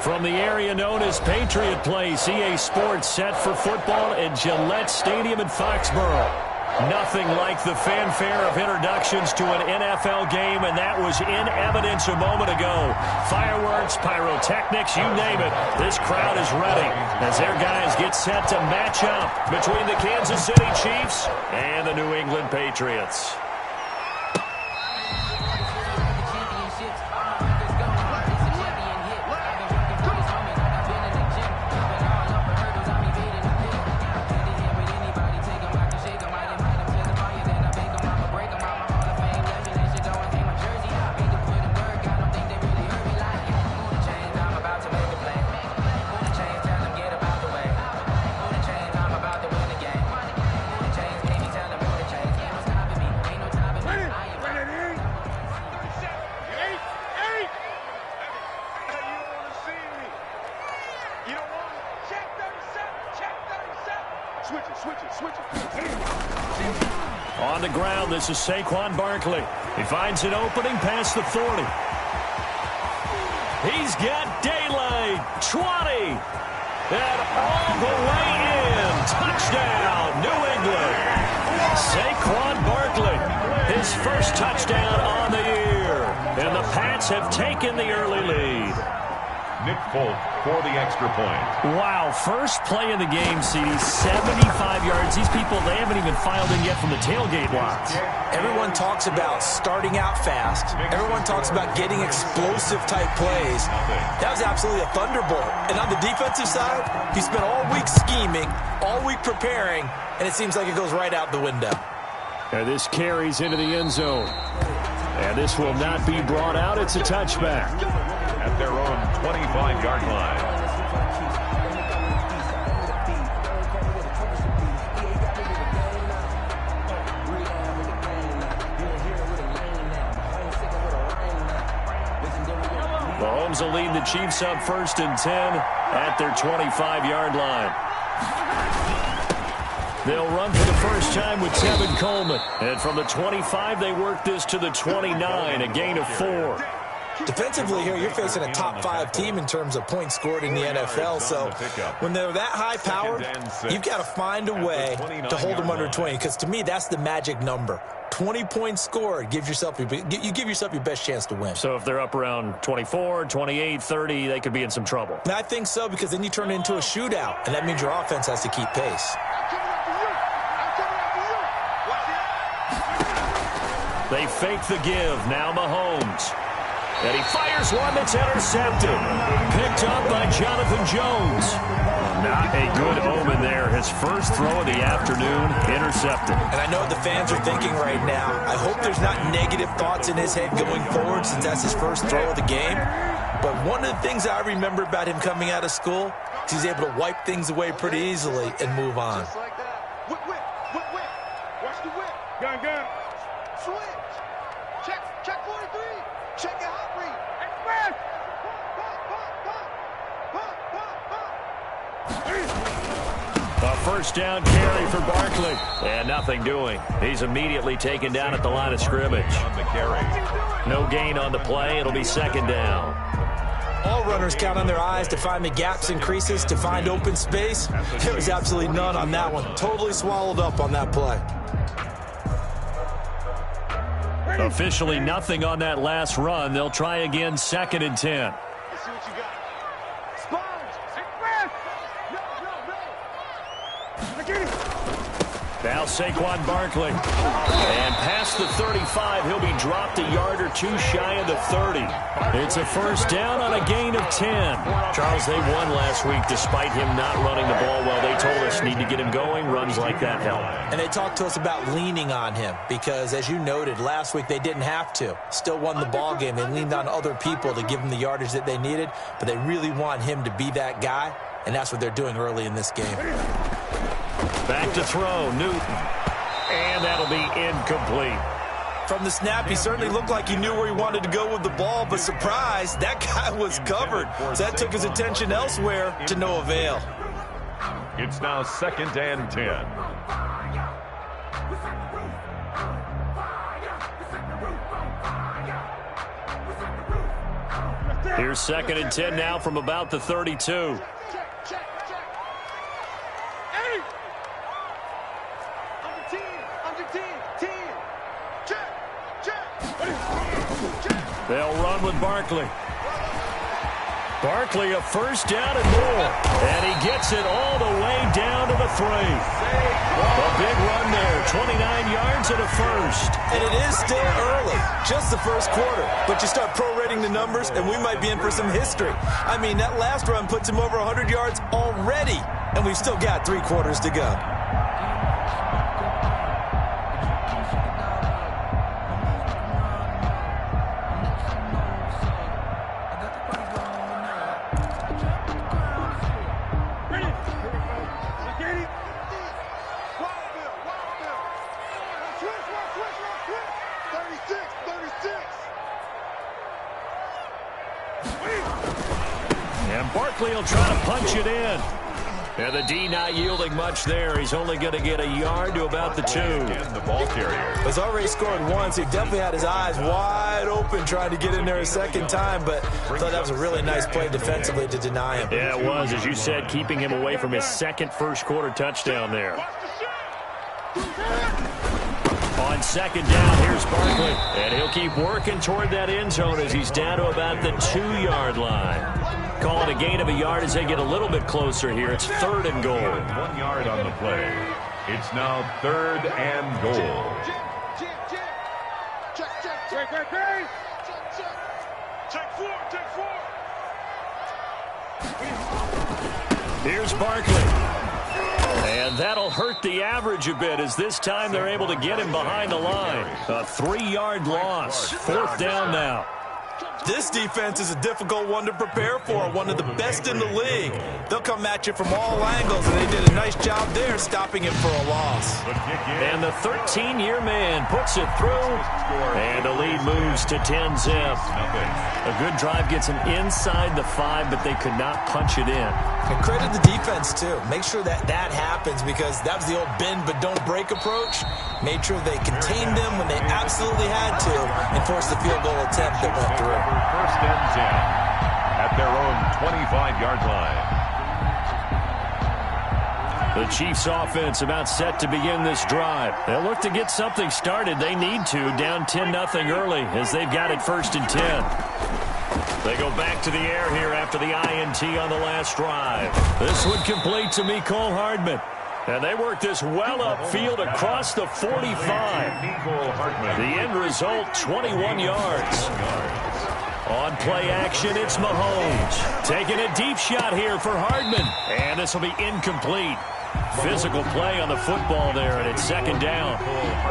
From the area known as Patriot Place, EA Sports set for football at Gillette Stadium in Foxborough. Nothing like the fanfare of introductions to an NFL game, and that was in evidence a moment ago. Fireworks, pyrotechnics, you name it. This crowd is ready as their guys get set to match up between the Kansas City Chiefs and the New England Patriots. On the ground, this is Saquon Barkley. He finds an opening past the 40. He's got daylight. 20. And all the way in. Touchdown, New England. Saquon Barkley, his first touchdown on the year. And the Pats have taken the early lead. Nick Folk for the extra point. Wow, first play of the game, CD, 75 yards. These people, they haven't even filed in yet from the tailgate lots. Everyone talks about starting out fast. Everyone talks about getting explosive-type plays. That was absolutely a thunderbolt. And on the defensive side, he spent all week scheming, all week preparing, and it seems like it goes right out the window. And this carries into the end zone. And this will not be brought out. It's a touchback. At their own 25-yard line. Mahomes will lead the Chiefs up 1st and 10 at their 25-yard line. They'll run for the first time with Tevin Coleman. And from the 25, they work this to the 29, a gain of 4. Defensively here, you're facing a top-5 team in terms of points scored in the NFL. So when they're that high-powered, you've got to find a way to hold them under 20. Because to me, that's the magic number. 20 points scored, you give yourself your best chance to win. So if they're up around 24, 28, 30, they could be in some trouble. And I think so, because then you turn it into a shootout, and that means your offense has to keep pace. They fake the give. Now Mahomes. And he fires one that's intercepted. Picked up by Jonathan Jones. Not a good omen there. His first throw of the afternoon, intercepted. And I know what the fans are thinking right now. I hope there's not negative thoughts in his head going forward since that's his first throw of the game. But one of the things I remember about him coming out of school is he's able to wipe things away pretty easily and move on. Just like that. Whip, whip, whip, whip. Watch the whip. Gun, gun. Switch. Check 43. Check it hot read. Express. A first down carry for Barkley. And nothing doing. He's immediately taken down at the line of scrimmage. On the carry. No gain on the play. It'll be 2nd down. All runners count on their eyes to find the gaps and creases, to find open space. There was absolutely none on that one. Totally swallowed up on that play. Officially nothing on that last run. They'll try again, 2nd and 10. Let's see what you got. Sponge. Express. No. Get it. Now Saquon Barkley. And past the 35, he'll be dropped a yard or two shy of the 30. It's a first down on a gain of 10. Charles, they won last week despite him not running the ball well. They told us need to get him going. Runs like that help. And they talked to us about leaning on him because, as you noted, last week they didn't have to. Still won the ball game. They leaned on other people to give them the yardage that they needed, but they really want him to be that guy, and that's what they're doing early in this game. Back to throw, Newton. And that'll be incomplete. From the snap, he certainly looked like he knew where he wanted to go with the ball, but surprise, that guy was covered. So that took his attention elsewhere to no avail. It's now 2nd and 10. Here's 2nd and 10 now from about the 32. They'll run with Barkley. Barkley a first down and more. And he gets it all the way down to the 3. A big run there, 29 yards and a first. And it is still early, just the first quarter. But you start prorating the numbers, and we might be in for some history. I mean, that last run puts him over 100 yards already, and we've still got 3 quarters to go. And Barkley will try to punch it in. And the D not yielding much there. He's only going to get a yard to about the 2. The ball carrier has already scored once. He definitely had his eyes wide open trying to get in there a second time, but I thought that was a really nice play defensively to deny him. Yeah, it was, as you said, keeping him away from his second first-quarter touchdown there. On 2nd down, here's Barkley. And he'll keep working toward that end zone as he's down to about the 2-yard line. Call it a gain of a yard as they get a little bit closer here. It's 3rd and goal. 1 yard on the play. It's now 3rd and goal. Here's Barkley. And that'll hurt the average a bit as this time they're able to get him behind the line. A 3-yard loss. 4th down now. This defense is a difficult one to prepare for, one of the best in the league. They'll come at you from all angles, and they did a nice job there stopping him for a loss. And the 13-year man puts it through, and the lead moves to 10-zip. A good drive gets him inside the 5, but they could not punch it in. And credit the defense, too. Make sure that happens because that was the old bend but don't break approach. Made sure they contained them when they absolutely had to and forced the field goal attempt that went through. 1st and 10 at their own 25-yard line. The Chiefs offense about set to begin this drive. They'll look to get something started. They need to, down 10-0 early as they've got it 1st and 10. They go back to the air here after the INT on the last drive. This one complete to Mecole Hardman. And they work this well upfield across the 45. The end result, 21 yards. On play action, it's Mahomes. Taking a deep shot here for Hardman. And this will be incomplete. Physical play on the football there, and it's 2nd down.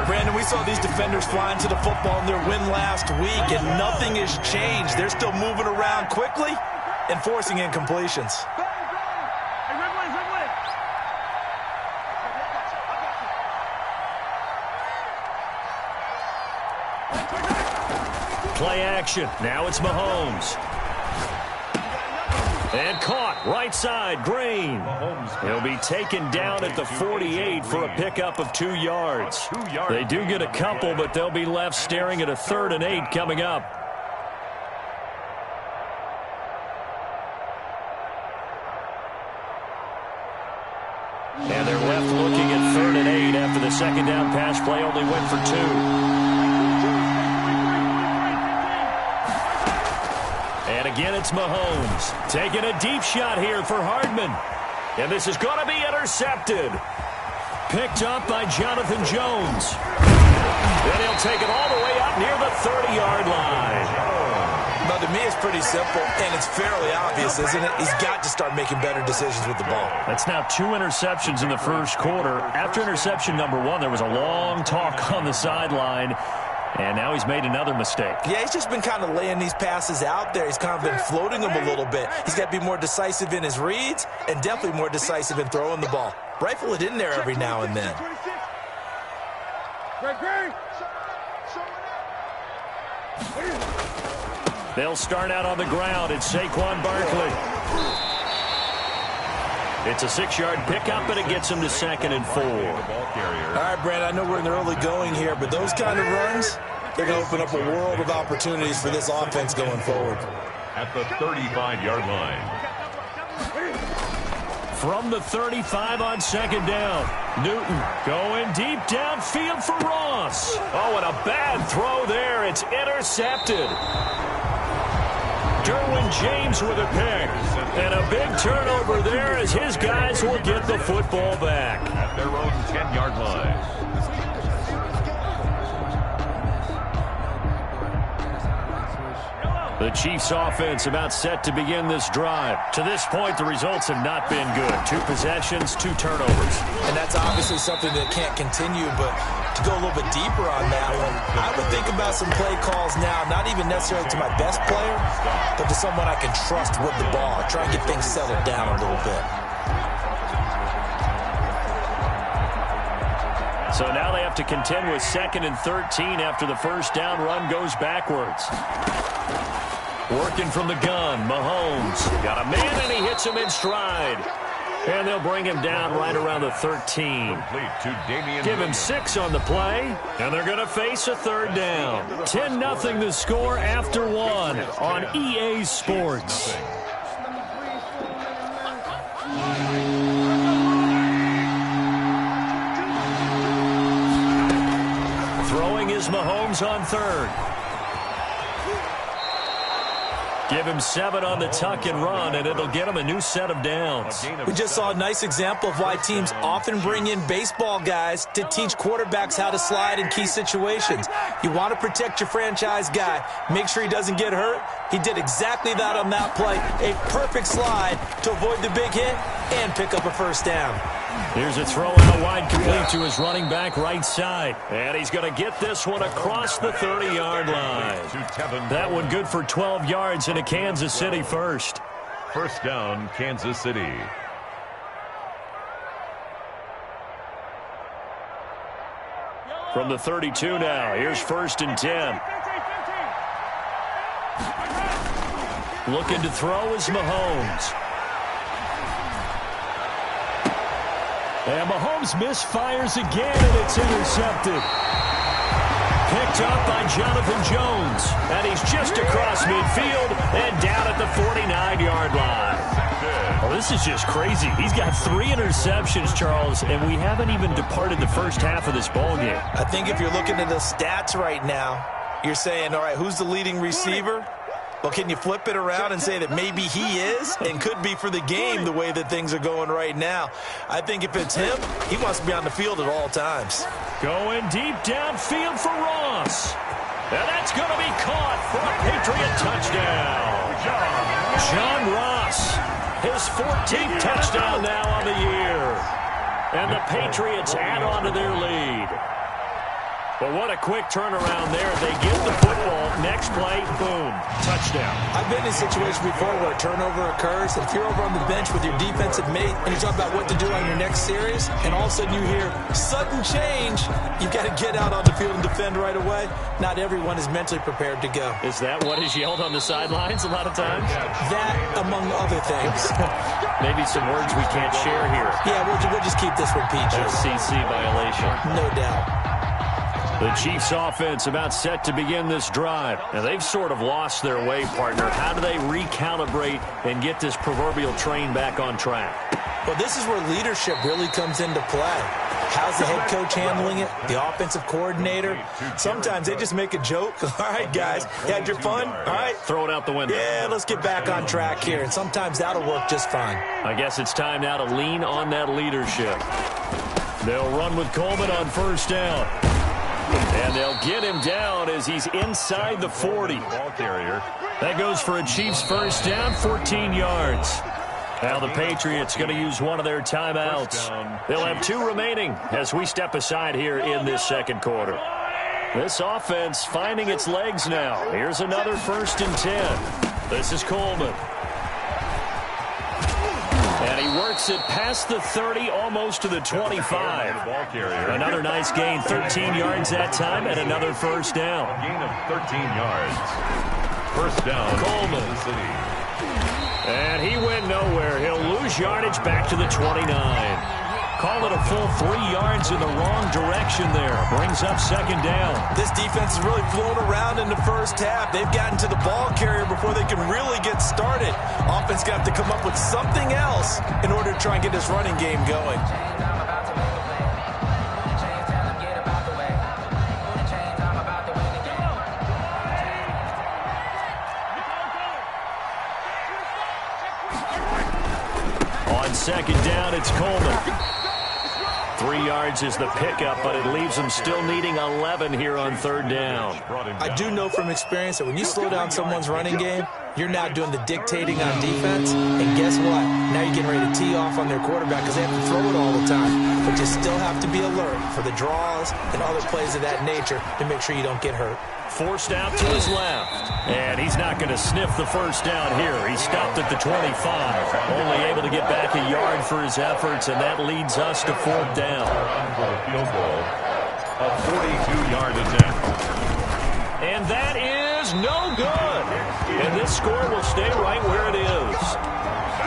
Brandon, we saw these defenders flying to the football in their win last week, and nothing has changed. They're still moving around quickly and forcing incompletions. Play action. Now it's Mahomes. And caught right side, Green. He'll be taken down at the 48 for a pickup of 2 yards. They do get a couple, but they'll be left staring at a 3rd and 8 coming up. And they're left looking at 3rd and 8 after the 2nd down pass play only went for 2. And again, it's Mahomes. Taking a deep shot here for Hardman. And this is going to be intercepted. Picked up by Jonathan Jones. Then he'll take it all the way up near the 30-yard line. Now, to me, it's pretty simple, and it's fairly obvious, isn't it? He's got to start making better decisions with the ball. That's now 2 interceptions in the first quarter. After interception number 1, there was a long talk on the sideline. And now he's made another mistake. Yeah, he's just been kind of laying these passes out there. He's kind of been floating them a little bit. He's got to be more decisive in his reads and definitely more decisive in throwing the ball. Rifle it in there every now and then. They'll start out on the ground. It's Saquon Barkley. It's a 6-yard pickup, and it gets him to 2nd and 4. All right, Brad, I know we're in the early going here, but those kind of runs, they're going to open up a world of opportunities for this offense going forward. at the 35-yard line. From the 35 on second down. Newton going deep downfield for Ross. Oh, and a bad throw there. It's intercepted. Derwin James with a pick. And a big turnover there as his guys will get the football back. At their own 10-yard line. The Chiefs offense about set to begin this drive. To this point, the results have not been good. 2 possessions, 2 turnovers. And that's obviously something that can't continue, but to go a little bit deeper on that one, I would think about some play calls now, not even necessarily to my best player, but to someone I can trust with the ball. Try and get things settled down a little bit. So now they have to contend with 2nd and 13 after the first down run goes backwards. Working from the gun, Mahomes. Got a man, and he hits him in stride. And they'll bring him down right around the 13. Give him 6 on the play, and they're going to face a 3rd down. 10-0 the score after 1 on EA Sports. Throwing is Mahomes on 3rd. Give him 7 on the tuck and run, and it'll get him a new set of downs. We just saw a nice example of why teams often bring in baseball guys to teach quarterbacks how to slide in key situations. You want to protect your franchise guy. Make sure he doesn't get hurt. He did exactly that on that play. A perfect slide to avoid the big hit and pick up a first down. Here's a throw out wide complete to his running back right side. And he's going to get this one across the 30-yard line. That one good for 12 yards and a Kansas City first. First down, Kansas City. From the 32 now, here's 1st and 10. Looking to throw is Mahomes. And Mahomes misfires again, and it's intercepted. Picked up by Jonathan Jones. And he's just across midfield and down at the 49-yard line. Well, this is just crazy. He's got 3 interceptions, Charles, and we haven't even departed the first half of this ballgame. I think if you're looking at the stats right now, you're saying, all right, who's the leading receiver? Well, can you flip it around and say that maybe he is and could be for the game the way that things are going right now? I think if it's him, he wants to be on the field at all times. Going deep downfield for Ross. And that's going to be caught for a Patriot touchdown. John Ross, his 14th touchdown now on the year. And the Patriots add on to their lead. But what a quick turnaround there. They get the football. Next play, boom, touchdown. I've been in a situation before where a turnover occurs. If you're over on the bench with your defensive mate and you talk about what to do on your next series, and all of a sudden you hear sudden change, you've got to get out on the field and defend right away. Not everyone is mentally prepared to go. Is that what is yelled on the sidelines a lot of times? That, among other things. Maybe some words we can't share here. Yeah, we'll just keep this one PG. SEC violation. No doubt. The Chiefs offense about set to begin this drive. And they've sort of lost their way, partner. How do they recalibrate and get this proverbial train back on track? Well, this is where leadership really comes into play. How's the head coach handling it? The offensive coordinator? Sometimes they just make a joke. All right, guys, you had your fun? All right. Throw it out the window. Yeah, let's get back on track here. And sometimes that'll work just fine. I guess it's time now to lean on that leadership. They'll run with Coleman on first down. And they'll get him down as he's inside the 40. Ball carrier. That goes for a Chiefs first down, 14 yards. Now the Patriots going to use one of their timeouts. They'll have 2 remaining as we step aside here in this second quarter. This offense finding its legs now. Here's another 1st and 10. This is Coleman. And he works it past the 30, almost to the 25. Another nice gain, 13 yards that time, and another first down. A gain of 13 yards. First down, Coleman. And he went nowhere. He'll lose yardage back to the 29. Call it a full 3 yards in the wrong direction there. Brings up second down. This defense has really flown around in the first half. They've gotten to the ball carrier before they can really get started. Offense got to come up with something else in order to try and get this running game going. On second down, it's Coleman. 3 yards is the pickup, but it leaves them still needing 11 here on third down. I do know from experience that when you slow down someone's running game, you're now doing the dictating on defense. And guess what? Now you're getting ready to tee off on their quarterback because they have to throw it all the time. But you still have to be alert for the draws and other plays of that nature to make sure you don't get hurt. Forced out to his left. And he's not going to sniff the first down here. He stopped at the 25. Only able to get back a yard for his efforts, and that leads us to fourth down. Field goal, a 42-yard attempt. And that is no good. And this score will stay right where it is.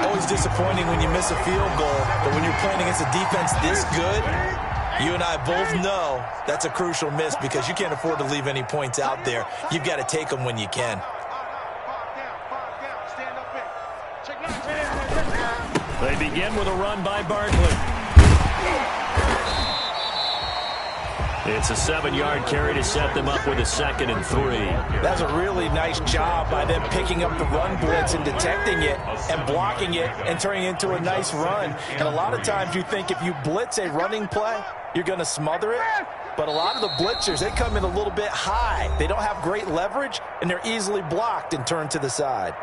Always disappointing when you miss a field goal, but when you're playing against a defense this good, you and I both know that's a crucial miss because you can't afford to leave any points out there. You've got to take them when you can. They begin with a run by Barkley. It's a 7-yard carry to set them up with a 2nd and 3. That's a really nice job by them picking up the run blitz and detecting it and blocking it and turning it into a nice run. And a lot of times you think if you blitz a running play, you're going to smother it. But a lot of the blitzers, they come in a little bit high. They don't have great leverage, and they're easily blocked and turned to the side.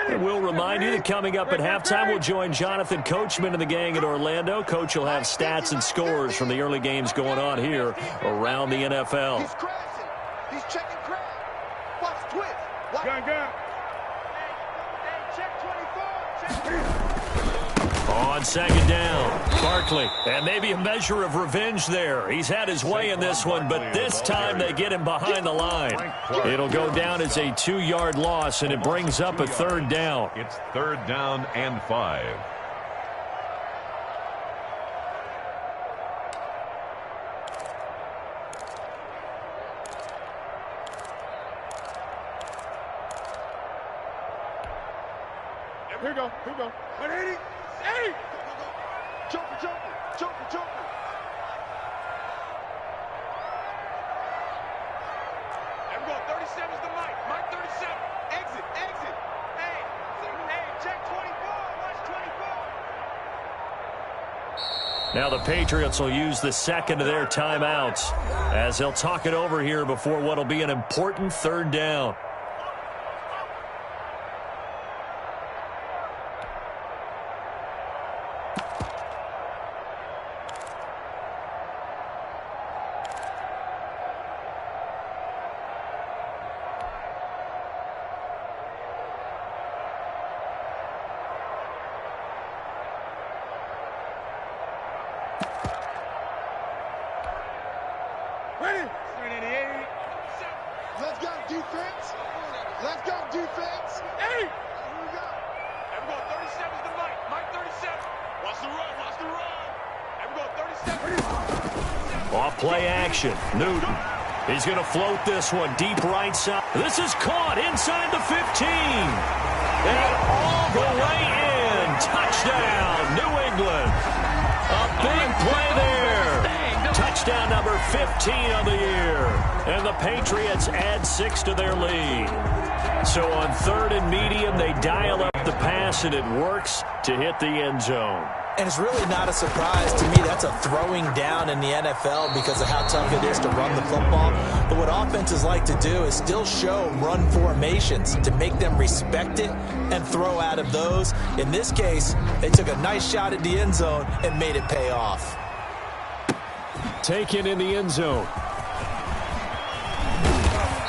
And we'll remind you that coming up at halftime, we'll join Jonathan Coachman and the gang in Orlando. Coach will have stats and scores from the early games going on here around the NFL. He's crashing. He's checking crash. Watch twist. Watch. Gun. Check 24. On second down, Barkley. And maybe a measure of revenge there. He's had his way in this one, but this time they get him behind the line. It'll go down as a 2-yard loss, and it brings up a third down. It's third down and 5. Here we go. 180. Hey! Joker. I'm going 37's the mic. Mike 37. Exit. Hey, check 24. Watch 24. Now the Patriots will use the second of their timeouts as they'll talk it over here before what will be an important third down. Ready? Let's go, defense. Hey! Here we go. Everyone, 37's the mic. Mike 37. Watch the run. Everyone, 37. Off play action. Newton. He's going to float this one deep right side. This is caught inside the 15. And all the way in. Touchdown, New England. A big play there. Touchdown number 15 on the year. And the Patriots add 6 to their lead. So on third and medium, they dial up the pass, and it works to hit the end zone. And it's really not a surprise to me. That's a throwing down in the NFL because of how tough it is to run the football. But what offenses like to do is still show run formations to make them respect it and throw out of those. In this case, they took a nice shot at the end zone and made it pay off. Taken in the end zone.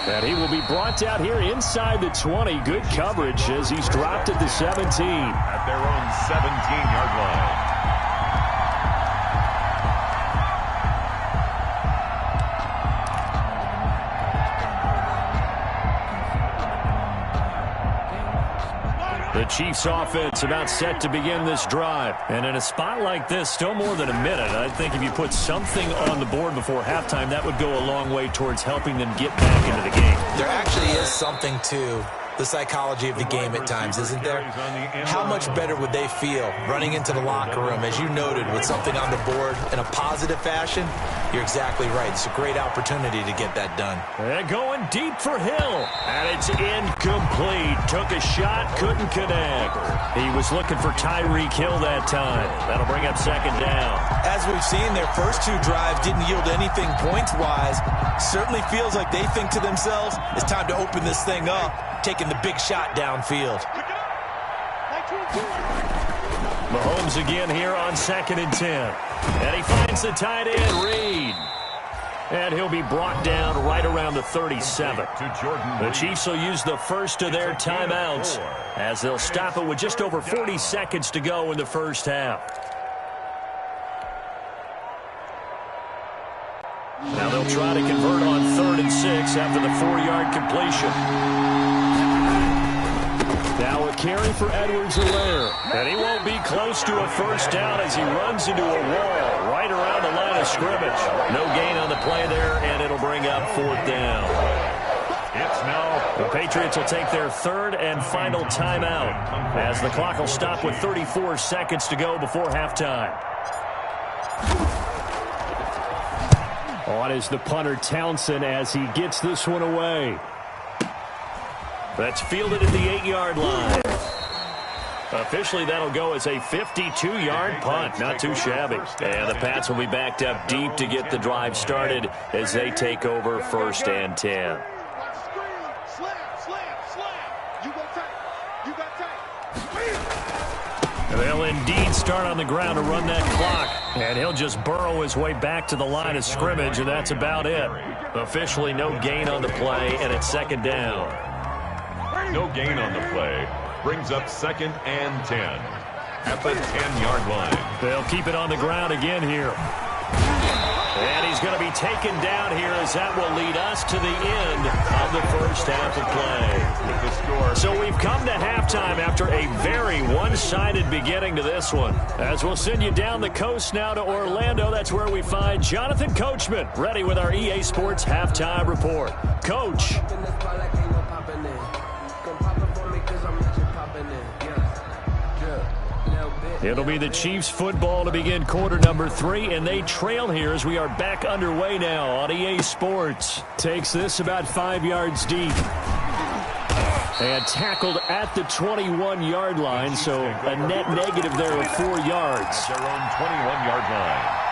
And he will be brought down here inside the 20. Good coverage as he's dropped at the 17. At their own 17-yard line. The Chiefs offense about set to begin this drive. And in a spot like this, still more than a minute, I think if you put something on the board before halftime, that would go a long way towards helping them get back into the game. There actually is something to the psychology of the game at times, isn't there? How much better would they feel running into the locker room, as you noted, with something on the board in a positive fashion? You're exactly right. It's a great opportunity to get that done. And going deep for Hill. And it's incomplete. Took a shot, couldn't connect. He was looking for Tyreek Hill that time. That'll bring up second down. As we've seen, their first two drives didn't yield anything points-wise. Certainly feels like they think to themselves, it's time to open this thing up, taking the big shot downfield. Mahomes again here on 2nd and 10. And he finds the tight end, Reed. And he'll be brought down right around the 37. The Chiefs will use the first of their timeouts as they'll stop it with just over 40 seconds to go in the first half. Now they'll try to convert on 3rd and 6 after the 4-yard completion. Now a carry for Edwards-Helaire. And he won't be close to a first down as he runs into a wall right around the line of scrimmage. No gain on the play there, and it'll bring up 4th down. It's now. The Patriots will take their 3rd and final timeout as the clock will stop with 34 seconds to go before halftime. On is the punter Townsend as he gets this one away. That's fielded at the 8-yard line. Officially, that'll go as a 52-yard punt. Not too shabby. And the Pats will be backed up deep to get the drive started as they take over 1st and 10. They'll indeed start on the ground to run that clock. And he'll just burrow his way back to the line of scrimmage, and that's about it. Officially, no gain on the play, and it's 2nd down. No gain on the play. Brings up 2nd and 10 at the 10-yard line. They'll keep it on the ground again here. And he's going to be taken down here as that will lead us to the end of the first half of play. With the score. So we've come to halftime after a very one-sided beginning to this one. As we'll send you down the coast now to Orlando, that's where we find Jonathan Coachman ready with our EA Sports halftime report. Coach. It'll be the Chiefs football to begin quarter number 3, and they trail here as we are back underway now on EA Sports. Takes this about 5 yards deep. And tackled at the 21-yard line, so a net negative there of 4 yards. At their own 21-yard line.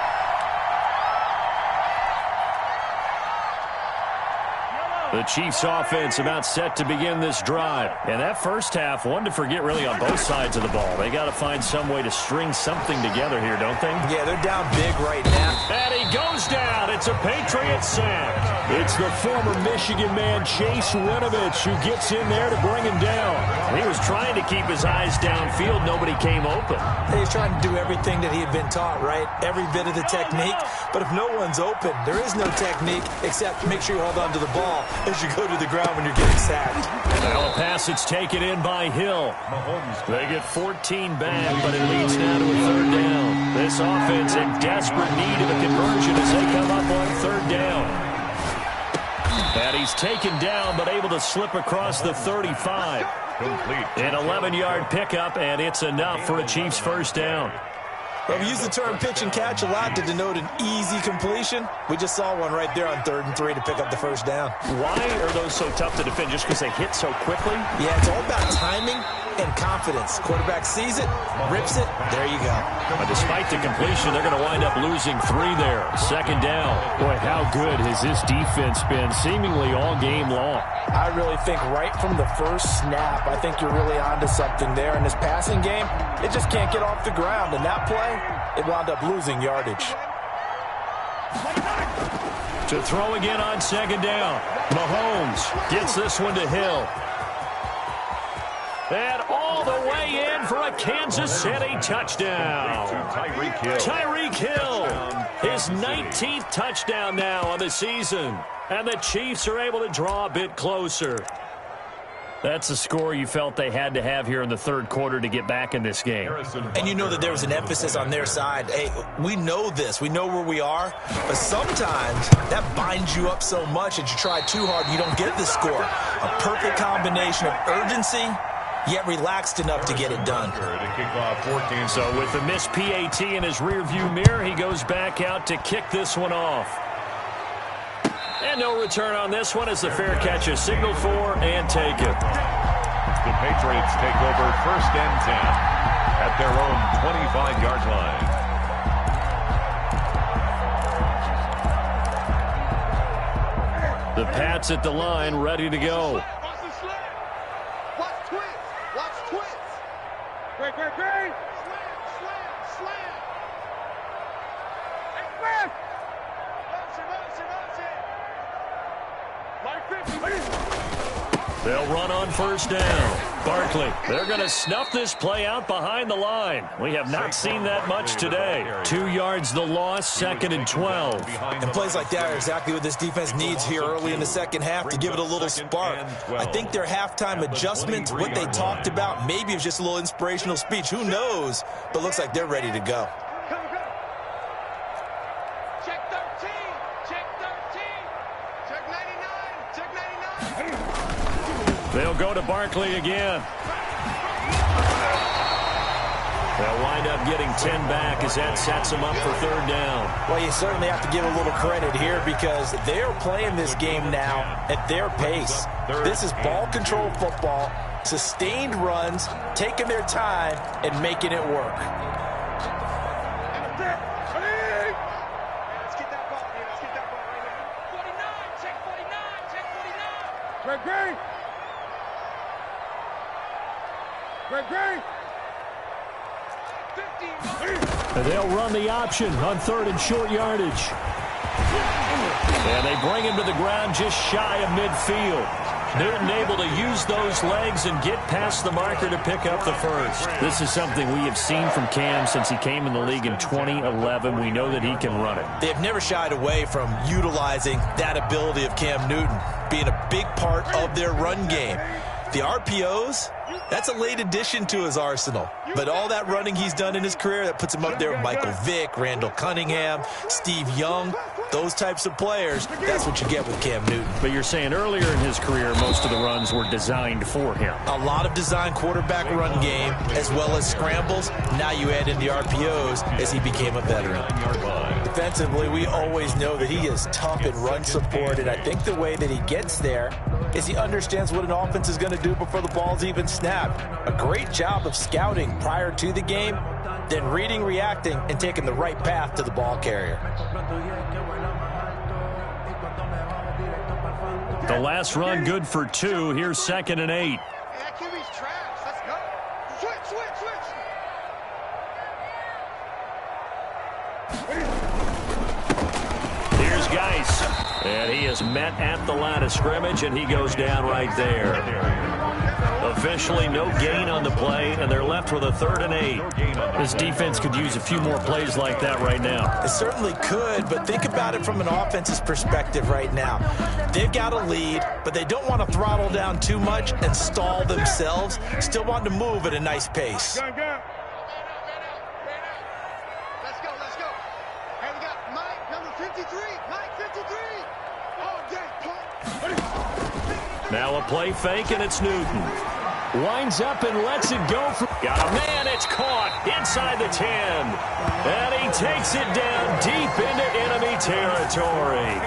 The Chiefs offense about set to begin this drive. And that first half, one to forget really on both sides of the ball. They got to find some way to string something together here, don't they? Yeah, they're down big right now. And he goes down. It's a Patriot sack. It's the former Michigan man, Chase Winovich, who gets in there to bring him down. He was trying to keep his eyes downfield. Nobody came open. He's trying to do everything that he had been taught, right? Every bit of the technique. But if no one's open, there is no technique except make sure you hold on to the ball as you go to the ground when you're getting sacked. Now a pass that's taken in by Hill. They get 14 back, but it leads now to a 3rd down. This offense in desperate need of a conversion as they come up on 3rd down. And he's taken down, but able to slip across the 35. Complete. An 11-yard pickup, and it's enough for a Chiefs first down. Well, we use the term pitch and catch a lot to denote an easy completion. We just saw one right there on 3rd and 3 to pick up the first down. Why are those so tough to defend? Just because they hit so quickly? Yeah, it's all about timing and confidence. Quarterback sees it, rips it, there you go. But despite the completion, they're going to wind up losing 3 there. 2nd down. Boy, how good has this defense been seemingly all game long? I really think right from the first snap, I think you're really onto something there. In this passing game, it just can't get off the ground. And that play, it wound up losing yardage. To throw again on 2nd down. Mahomes gets this one to Hill. And all the way in for a Kansas City touchdown. Tyreek Hill. Tyreek Hill, his 19th touchdown now on the season. And the Chiefs are able to draw a bit closer. That's a score you felt they had to have here in the third quarter to get back in this game. And you know that there was an emphasis on their side. Hey, we know this. We know where we are. But sometimes that binds you up so much that you try too hard and you don't get the score. A perfect combination of urgency, yet relaxed enough to get it done. So with the missed PAT in his rearview mirror, he goes back out to kick this one off. And no return on this one as the fair catch is signaled for and taken. The Patriots take over 1st and 10 at their own 25-yard line. The Pats at the line, ready to go. Watch the slant. Watch twins. Watch twins. Great. Slam. Hey, slam. Motion. Like 50. They'll run on 1st down. Barkley, they're going to snuff this play out behind the line. We have not seen that much today. 2 yards the loss, 2nd and 12. And plays like that are exactly what this defense needs here early in the second half to give it a little spark. I think their halftime adjustments, what they talked about, maybe it was just a little inspirational speech. Who knows? But looks like they're ready to go. Check 13. Check 99. They'll go to Barkley again. They'll wind up getting 10 back as that sets them up for 3rd down. Well, you certainly have to give a little credit here because they're playing this game now at their pace. This is ball control football, sustained runs, taking their time and making it work. Let's get that ball. Let's get that ball right here. 49. Check 49. Check 49. Great. And they'll run the option on 3rd and short yardage. And they bring him to the ground just shy of midfield. Newton able to use those legs and get past the marker to pick up the first. This is something we have seen from Cam since he came in the league in 2011. We know that he can run it. They have never shied away from utilizing that ability of Cam Newton, being a big part of their run game. The RPOs, that's a late addition to his arsenal. But all that running he's done in his career, that puts him up there with Michael Vick, Randall Cunningham, Steve Young, those types of players. That's what you get with Cam Newton. But you're saying earlier in his career, most of the runs were designed for him. A lot of designed quarterback run game, as well as scrambles. Now you add in the RPOs as he became a veteran. Defensively, we always know that he is tough in run support, and I think the way that he gets there is he understands what an offense is going to do before the ball's even snapped. A great job of scouting prior to the game, then reading, reacting, and taking the right path to the ball carrier. The last run good for 2. Here's 2nd and 8. Hey, that QB's trash. Let's go. Switch. Here's Geis. And he is met at the line of scrimmage, and he goes down right there. Officially no gain on the play, and they're left with a 3rd and 8. This defense could use a few more plays like that right now. It certainly could, but think about it from an offense's perspective right now. They've got a lead, but they don't want to throttle down too much and stall themselves. Still want to move at a nice pace. Let's go. Hey, we got Mike, number 53. Mike, 53. All day, punt. Now a play fake, and it's Newton. Winds up and lets it go. Got a man. It's caught inside the 10. And he takes it down deep into enemy territory.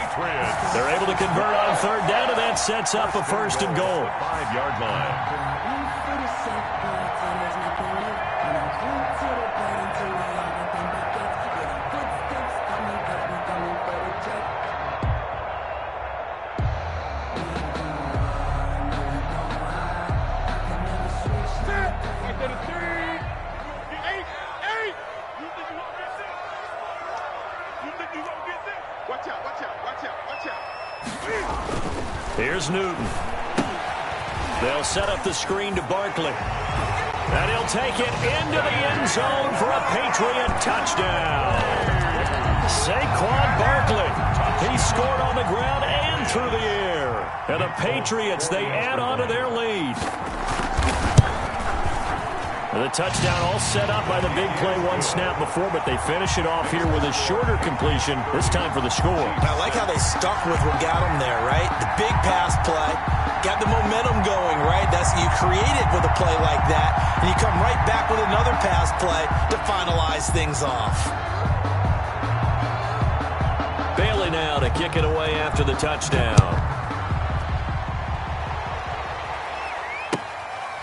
They're able to convert on 3rd down, and that sets up a 1st and goal. 5-yard line. Here's Newton. They'll set up the screen to Barkley. And he'll take it into the end zone for a Patriot touchdown. Saquon Barkley. He scored on the ground and through the air. And the Patriots, they add on to their lead. The touchdown all set up by the big play one snap before, but they finish it off here with a shorter completion, this time for the score. I like how they stuck with what got them there, right? The big pass play, got the momentum going, right? That's you create it with a play like that, and you come right back with another pass play to finalize things off. Bailey now to kick it away after the touchdown.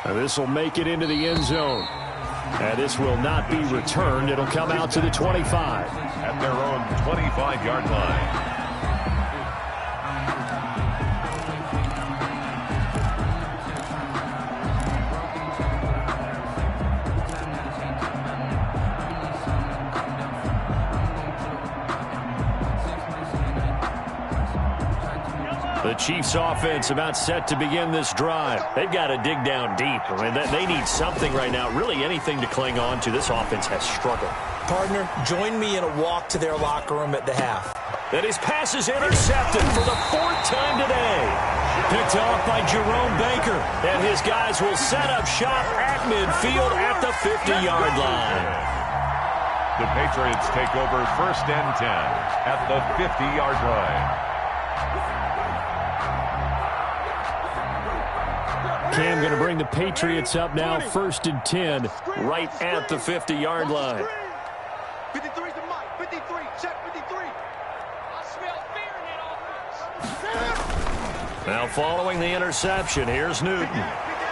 This will make it into the end zone. And this will not be returned. It'll come out to the 25. At their own 25-yard line. The Chiefs offense about set to begin this drive. They've got to dig down deep. I mean, they need something right now, really anything to cling on to. This offense has struggled. Partner, join me in a walk to their locker room at the half. And his pass is intercepted for the 4th time today. Picked off by Jerome Baker. And his guys will set up shop at midfield at the 50-yard line. The Patriots take over 1st and 10 at the 50-yard line. Cam going to bring the Patriots up now, 1st and 10, right at the 50-yard line. 53's the mic. 53. Check 53. I smell fear in that offense. Now following the interception, here's Newton.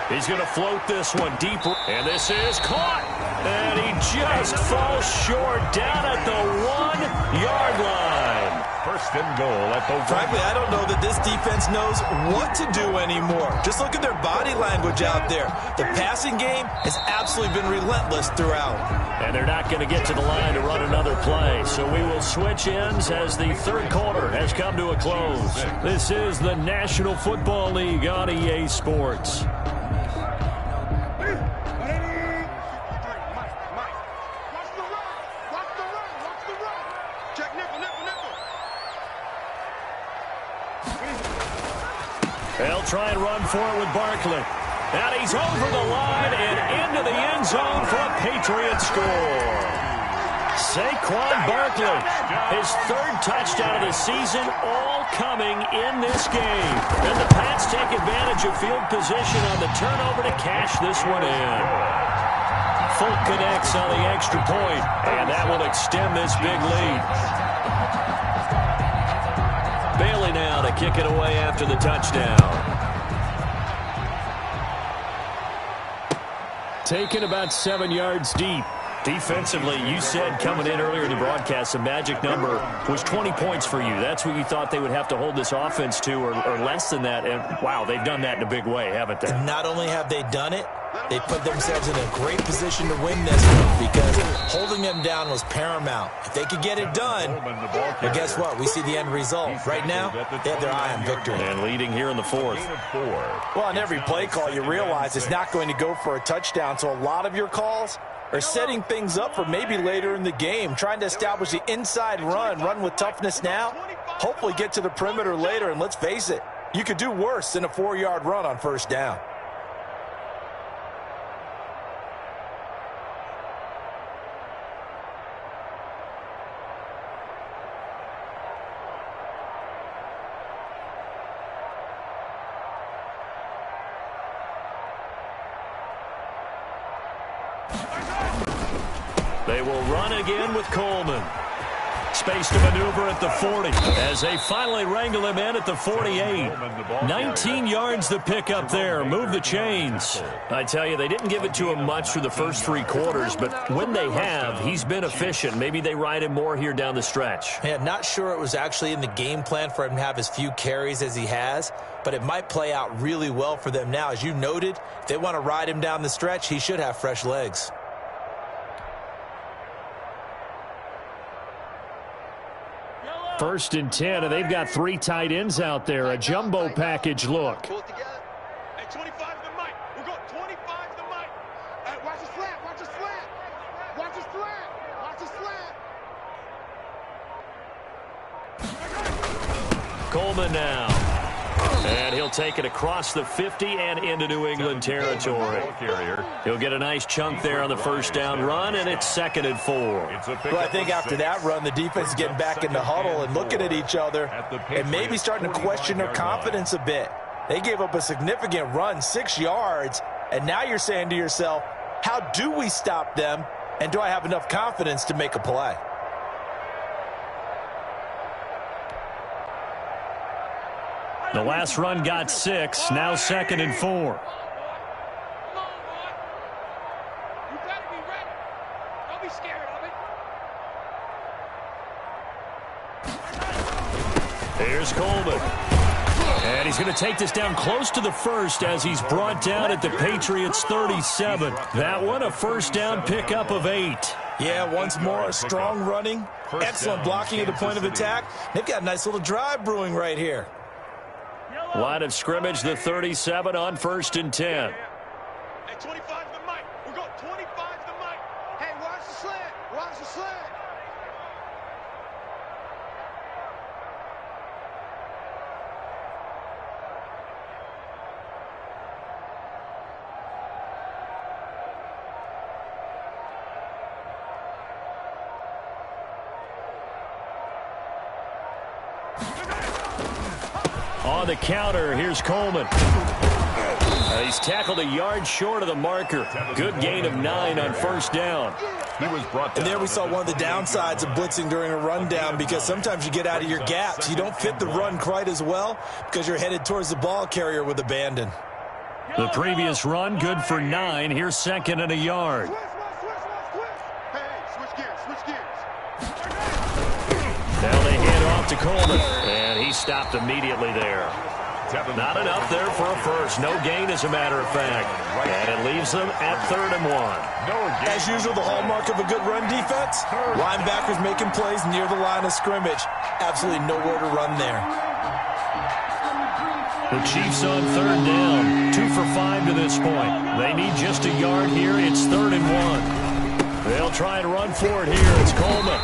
He's going to float this one deeper, and this is caught. And he just falls short down at the 1-yard line. 1st and goal at the 1. Frankly, I don't know that this defense knows what to do anymore. Just look at their body language out there. The passing game has absolutely been relentless throughout. And they're not going to get to the line to run another play. So we will switch ends as the 3rd quarter has come to a close. This is the National Football League on EA Sports. They'll try and run for it with Barkley. And he's over the line and into the end zone for a Patriots score. Saquon Barkley, his 3rd touchdown of the season, all coming in this game. And the Pats take advantage of field position on the turnover to cash this one in. Folk connects on the extra point, and that will extend this big lead. Bailey now to kick it away after the touchdown. Taken about 7 yards deep. Defensively, you said coming in earlier in the broadcast, the magic number was 20 points for you. That's what you thought they would have to hold this offense to, or less than that. And, wow, they've done that in a big way, haven't they? And not only have they done it, they put themselves in a great position to win this one because holding them down was paramount. If they could get it done, but guess what? We see the end result. Right now, they have their eye on victory. And leading here in the 4th. Well, on every play call, you realize it's not going to go for a touchdown, so a lot of your calls are setting things up for maybe later in the game, trying to establish the inside run with toughness now, hopefully get to the perimeter later, and let's face it, you could do worse than a 4-yard run on 1st down. They will run again with Coleman. Space to maneuver at the 40 as they finally wrangle him in at the 48. 19 yards to pick up there. Move the chains. I tell you, they didn't give it to him much through the first 3 quarters, but when they have, he's been efficient. Maybe they ride him more here down the stretch. Yeah, not sure it was actually in the game plan for him to have as few carries as he has, but it might play out really well for them now. As you noted, if they want to ride him down the stretch, he should have fresh legs. First and 10, and they've got 3 tight ends out there. A jumbo package look. Pull it together. Hey, 25 the mic. We're going 25 the mic. Hey, watch the slant. Watch the slant. Watch the slant. Watch the slant. Coleman now. And he'll take it across the 50 and into New England territory. He'll get a nice chunk there on the first down run, and it's 2nd and 4. Well, I think after that run, the defense is getting back in the huddle and looking at each other and maybe starting to question their confidence a bit. They gave up a significant run, 6 yards, and now you're saying to yourself, how do we stop them, and do I have enough confidence to make a play? The last run got 6, now 2nd and 4. Come on, boy. You better be ready. Don't be scared of it. Here's Coleman. And he's going to take this down close to the first as he's brought down at the Patriots' 37. That one, a first down pickup of 8. Yeah, once more, strong running, excellent blocking at the point of attack. They've got a nice little drive brewing right here. Line of scrimmage, the 37 on 1st and 10. Hey, 25 the mic. We're going 25 the mic. Hey, watch the slant. Watch the slant. On the counter, here's Coleman. He's tackled a yard short of the marker. Good gain of 9 on first down. He was brought down. And there we saw one of the downsides of blitzing during a rundown, because sometimes you get out of your gaps. You don't fit the run quite as well because you're headed towards the ball carrier with abandon. The previous run, good for 9. Here's 2nd and a yard. Hey, switch gears, switch gears. Now they hand off to Coleman, and he stopped immediately there. Not enough there for a first. No gain, as a matter of fact. And it leaves them at 3rd and 1. As usual, the hallmark of a good run defense, linebackers making plays near the line of scrimmage. Absolutely nowhere to run there. The Chiefs on 3rd down. 2 for 5 to this point. They need just a yard here. It's 3rd and 1. They'll try and run for it here. It's Coleman.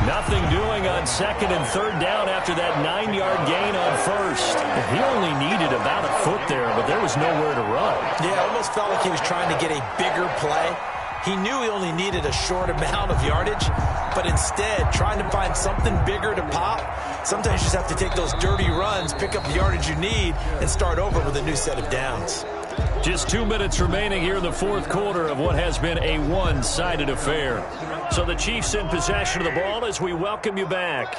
Nothing doing on 2nd and 3rd down after that 9-yard gain on 1st. He only needed about a foot there, but there was nowhere to run. Yeah, it almost felt like he was trying to get a bigger play. He knew he only needed a short amount of yardage, but instead, trying to find something bigger to pop. Sometimes you just have to take those dirty runs, pick up the yardage you need, and start over with a new set of downs. Just 2 minutes remaining here in the 4th quarter of what has been a one-sided affair. So the Chiefs in possession of the ball as we welcome you back.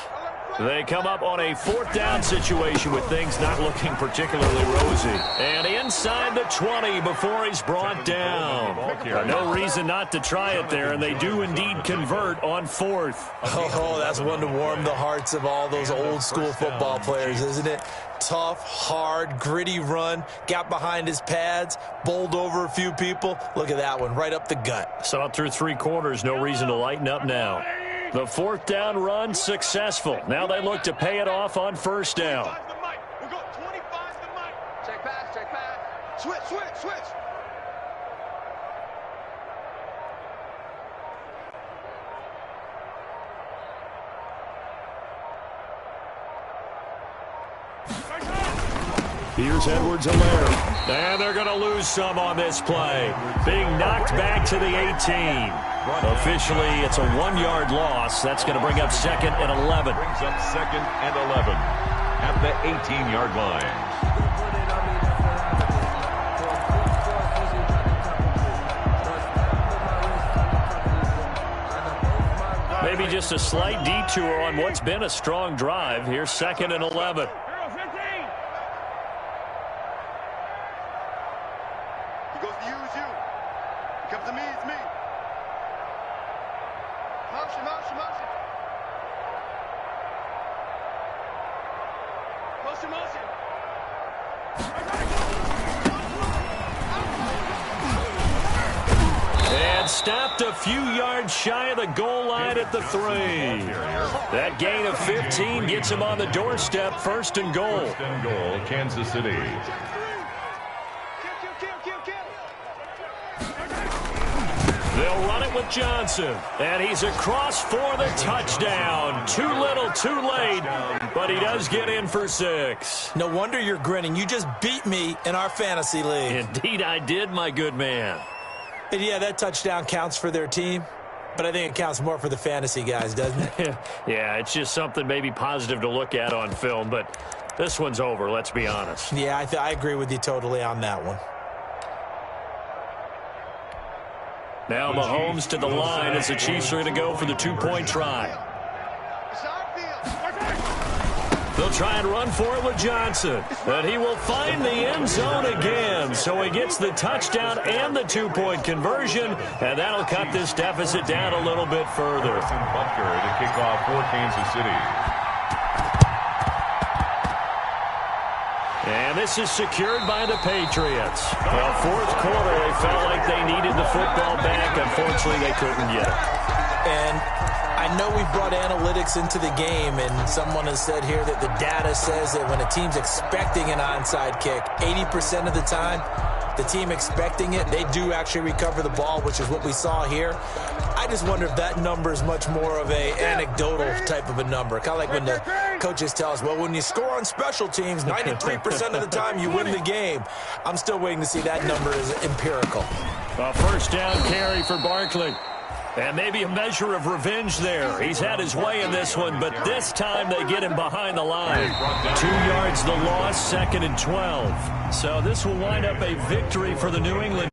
They come up on a 4th down situation with things not looking particularly rosy. And inside the 20 before he's brought down. No reason not to try it there, and they do indeed convert on 4th. Oh, that's one to warm the hearts of all those old-school football players, isn't it? Tough, hard, gritty run, got behind his pads, bowled over a few people. Look at that one, right up the gut. Saw it through 3 quarters, no reason to lighten up now. The 4th down run successful. Now they look to pay it off on 1st down. We're going 25 the mic. Check pass, check pass. Switch, switch, switch. Here's Edwards-Helaire. And they're going to lose some on this play. Being knocked back to the 18. Officially, it's a 1-yard loss. That's going to bring up 2nd and 11. Brings up 2nd and 11 at the 18-yard line. Maybe just a slight detour on what's been a strong drive. Here's 2nd and 11. He goes to use you. He comes to me, it's me. Motion, motion, motion. Motion, motion. And stopped a few yards shy of the goal line at the 3. That gain of 15 gets him on the doorstep, 1st and goal. 1st and goal, Kansas City. They'll run it with Johnson. And he's across for the touchdown. Too little, too late. But he does get in for 6. No wonder you're grinning. You just beat me in our fantasy league. Indeed I did, my good man. And yeah, that touchdown counts for their team. But I think it counts more for the fantasy guys, doesn't it? Yeah, it's just something maybe positive to look at on film, but this one's over, let's be honest. Yeah, I agree with you totally on that one. Now Mahomes to the line as the Chiefs are going to go for the 2-point try. They'll try and run for it with Johnson. And he will find the end zone again. So he gets the touchdown and the 2-point conversion. And that'll cut this deficit down a little bit further. Butker to kick off for Kansas City. And this is secured by the Patriots. Well, fourth quarter, they felt like they needed the football back. Unfortunately, they couldn't get it. And I know we've brought analytics into the game, and someone has said here that the data says that when a team's expecting an onside kick, 80% of the time, the team expecting it, they do actually recover the ball, which is what we saw here. I just wonder if that number is much more of a anecdotal type of a number. Kind of like when the coaches tell us, well, when you score on special teams, 93% of the time you win the game. I'm still waiting to see that number is empirical. A first down carry for Barkley. And maybe a measure of revenge there. He's had his way in this one, but this time they get him behind the line. 2 yards the loss, 2nd and 12. So this will wind up a victory for the New England